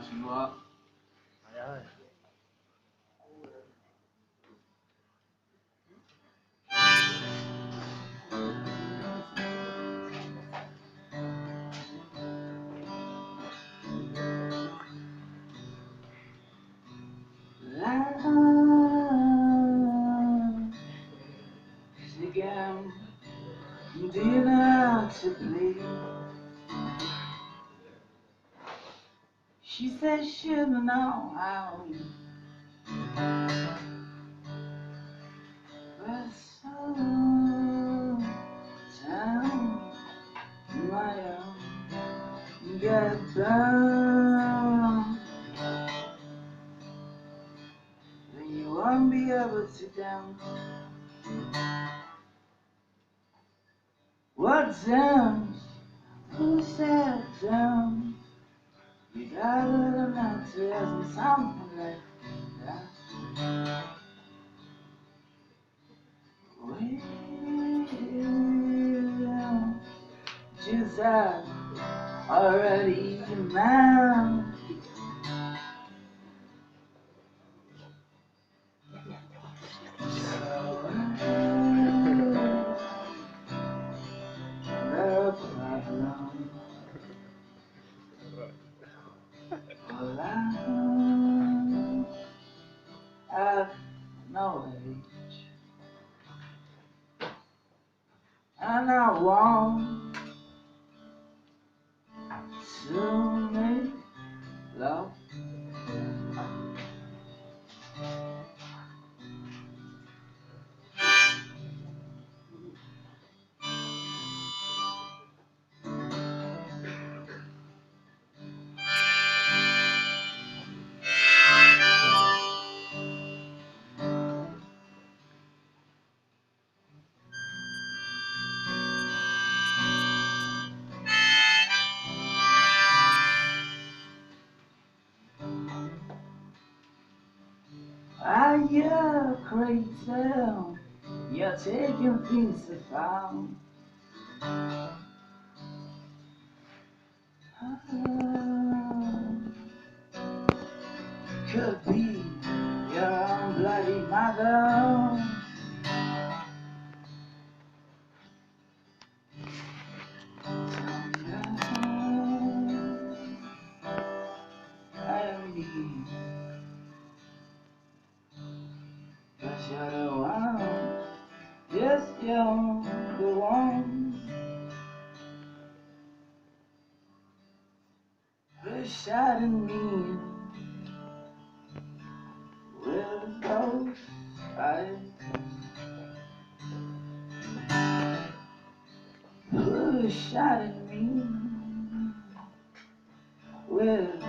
xin lỗi. Trời ơi. Again, dinner to bleed. She said she don't know how, but so down my own get down. Then you won't be able to down. What down? Who said down? You gotta learn how to ask me something like that. Well, just already a man. No problem. Well, I have no age, and I want to make love. You're crazy, you're taking things to found. Could be your own bloody mother. I am me, but you're the one. Yes, you're the one who shot at me with those eyes. Who shot at me with